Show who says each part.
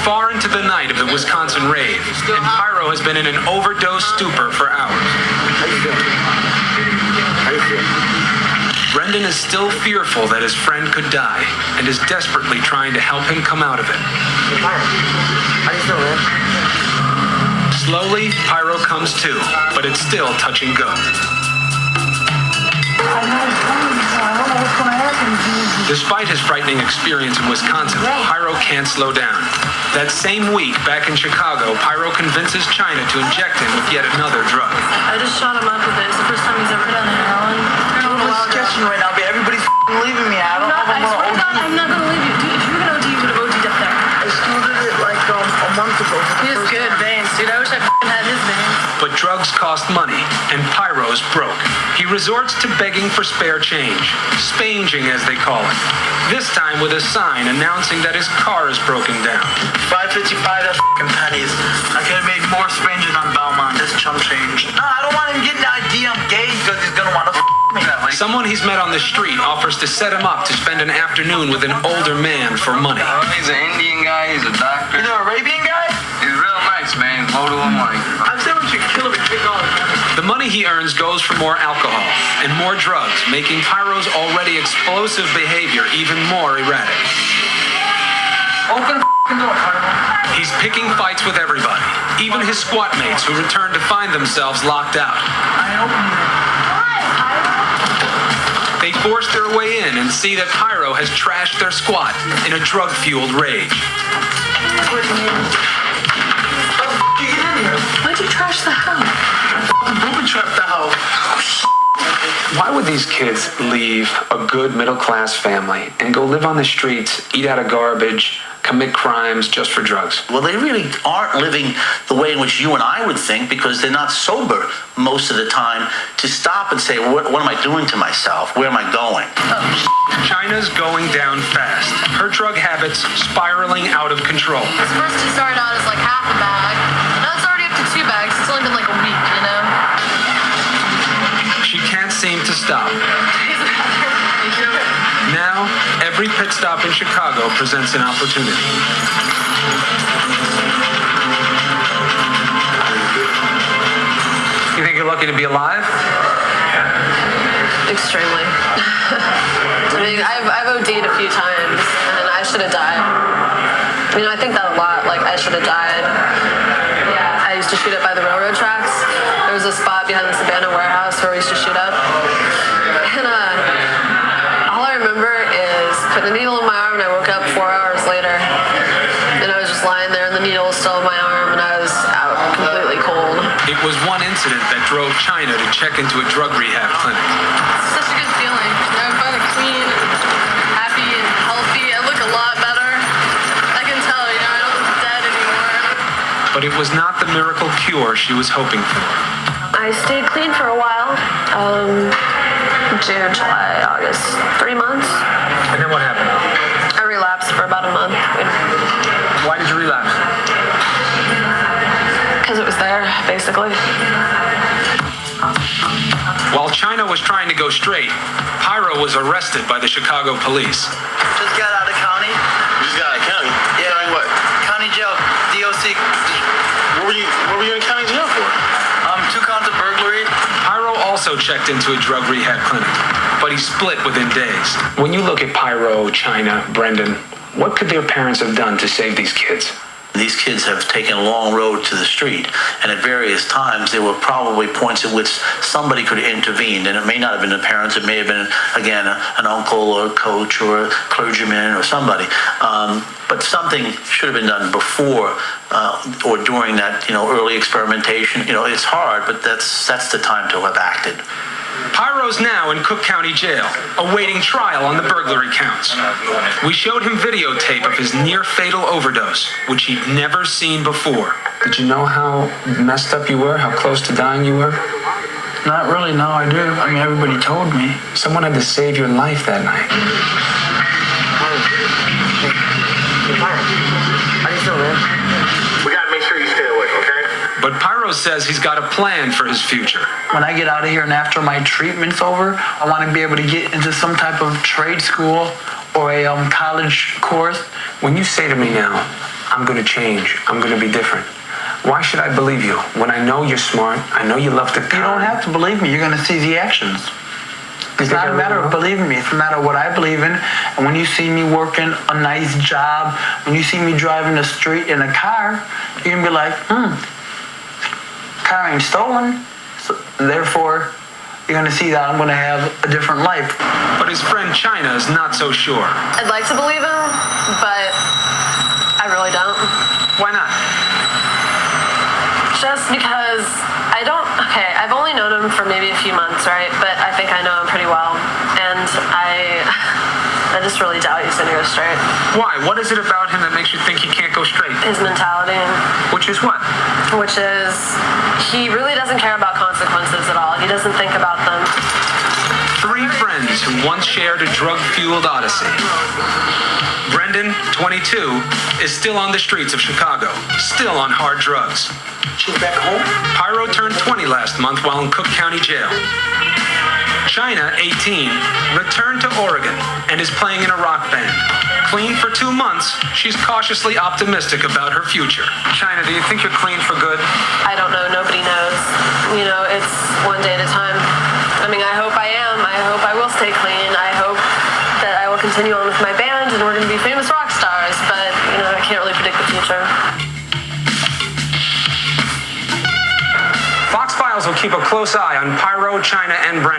Speaker 1: far into the night of the Wisconsin rave, and Pyro has been in an overdose stupor for hours.
Speaker 2: How you feeling? How you feeling?
Speaker 1: Brendan is still fearful that his friend could die and is desperately trying to help him come out of it.
Speaker 2: Hey, Pyro. How you feeling, man?
Speaker 1: Slowly, Pyro comes to, but it's still touch and go. Despite his frightening experience in Wisconsin, Pyro can't slow down. That same week, back in Chicago, Pyro convinces China to inject him with yet another drug.
Speaker 3: I just shot him up with it. It's the first time he's ever done heroin.
Speaker 2: I'm sketching right now, but everybody's leaving me. I don't know if I'm
Speaker 3: I swear to God,
Speaker 2: gonna OD.
Speaker 3: I'm not gonna leave you. Dude, if you were gonna OD, you would have OD'd up there.
Speaker 2: I started it like a month ago.
Speaker 3: He has good veins, dude. I wish I had his veins.
Speaker 1: But drugs cost money, and Pyro's broke. He resorts to begging for spare change, spanging as they call it. This time with a sign announcing that his car is broken down.
Speaker 2: $5.55, that's pennies. I could have made more spanging on Belmont. This chump change. No, I don't want him getting the idea I'm gay because he's gonna want to me.
Speaker 1: Someone he's met on the street offers to set him up to spend an afternoon with an older man for money.
Speaker 4: He's an Indian guy, he's a doctor.
Speaker 2: He's an Arabian guy?
Speaker 4: He's real nice, man. He's loaded with money.
Speaker 2: I'm saying we should kill him and take all his money.
Speaker 1: The money he earns goes for more alcohol and more drugs, making Pyro's already explosive behavior even more erratic.
Speaker 2: Open the door, Pyro.
Speaker 1: He's picking fights with everybody, even his squat mates who return to find themselves locked out.
Speaker 2: I opened it.
Speaker 1: They force their way in and see that Pyro has trashed their squat in a drug-fueled rage.
Speaker 2: How did you get in here?
Speaker 3: Why'd you trash the house?
Speaker 2: Booby trapped the house.
Speaker 1: Why would these kids leave a good middle-class family and go live on the streets, eat out of garbage, commit crimes just for drugs?
Speaker 5: Well, they really aren't living the way in which you and I would think because they're not sober most of the time to stop and say, what am I doing to myself? Where am I going?
Speaker 1: China's going down fast. Her drug habits spiraling out of control.
Speaker 3: First it started out as like half a bag. Now it's already up to 2 bags. It's only been like a week, you know?
Speaker 1: She can't seem to stop. Now, every pit stop in Chicago presents an opportunity. You think you're lucky to be alive?
Speaker 3: Extremely. I mean, I've OD'd a few times, and I should have died. You know, I think that a lot. Like, I should have died. I used to shoot up by the railroad tracks. There was a spot behind this abandoned warehouse where we used to shoot up. And all I remember is putting a needle in my arm, and I woke up 4 hours later. And I was just lying there, and the needle was still in my arm, and I was out completely cold.
Speaker 1: It was one incident that drove China to check into a drug rehab clinic.
Speaker 3: It's such a good feeling. I'm finally clean, happy, and healthy. I look a lot better. I can tell, you know, I don't look dead anymore.
Speaker 1: But it was not the miracle cure she was hoping for.
Speaker 3: I stayed clean for a while. June, July, August, 3 months.
Speaker 1: And then what happened?
Speaker 3: I relapsed for about a month.
Speaker 1: Why did you relapse?
Speaker 3: Because it was there, basically.
Speaker 1: While China was trying to go straight, Pyro was arrested by the Chicago police.
Speaker 2: Just got out of county.
Speaker 6: You just got out of county?
Speaker 2: Yeah.
Speaker 6: County what?
Speaker 2: County jail, DOC.
Speaker 6: What were you in county jail for?
Speaker 2: 2 counts of burglary.
Speaker 1: Pyro also checked into a drug rehab clinic, but he split within days. When you look at Pyro, China, Brendan, what could their parents have done to save these kids?
Speaker 5: These kids have taken a long road to the street, and at various times there were probably points at which somebody could have intervened, and it may not have been the parents, it may have been, again, an uncle or a coach or a clergyman or somebody. But something should have been done before or during that, early experimentation. It's hard, but that's the time to have acted.
Speaker 1: Pyro's now in Cook County Jail, awaiting trial on the burglary counts. We showed him videotape of his near-fatal overdose, which he'd never seen before. Did you know how messed up you were, how close to dying you were?
Speaker 2: Not really, no, I do. I mean, everybody told me.
Speaker 1: Someone had to save your life that night.
Speaker 2: How do you feel, man?
Speaker 6: We gotta make sure you stay awake, okay?
Speaker 1: But Pyro says he's got a plan for his future.
Speaker 2: When I get out of here and after my treatment's over, I want to be able to get into some type of trade school or a college course.
Speaker 1: When you say to me now, I'm going to change. I'm going to be different. Why should I believe you when I know you're smart? I know you love to
Speaker 2: You don't have to believe me. You're going to see the actions. It's not a matter of believing me. It's a matter of what I believe in. And when you see me working a nice job, when you see me driving the street in a car, you're going to be like, car ain't stolen. So, therefore, you're going to see that I'm going to have a different life.
Speaker 1: But his friend China is not so sure.
Speaker 3: I'd like to believe him, but I really don't.
Speaker 1: Why not?
Speaker 3: Just because I've only known him for maybe a few months, right? But I think I know him pretty well. And I just really doubt he's gonna go straight.
Speaker 1: Why? What is it about him that makes you think he can't go straight?
Speaker 3: His mentality.
Speaker 1: Which is what?
Speaker 3: Which is, he really doesn't care about consequences at all. He doesn't think about them.
Speaker 1: 3 friends who once shared a drug-fueled odyssey. Brendan, 22, is still on the streets of Chicago, still on hard drugs.
Speaker 6: She's back home?
Speaker 1: Pyro turned 20 last month while in Cook County Jail. China, 18, returned to Oregon and is playing in a rock band. Clean for 2 months, she's cautiously optimistic about her future. China, do you think you're clean for good?
Speaker 3: I don't know. Nobody knows. You know, it's one day at a time. I mean, I hope I am. I hope I will stay clean. I hope that I will continue on with my band and we're going to be famous rock stars. But, you know, I can't really predict the future.
Speaker 1: Fox Files will keep a close eye on Pyro, China, and Brendan.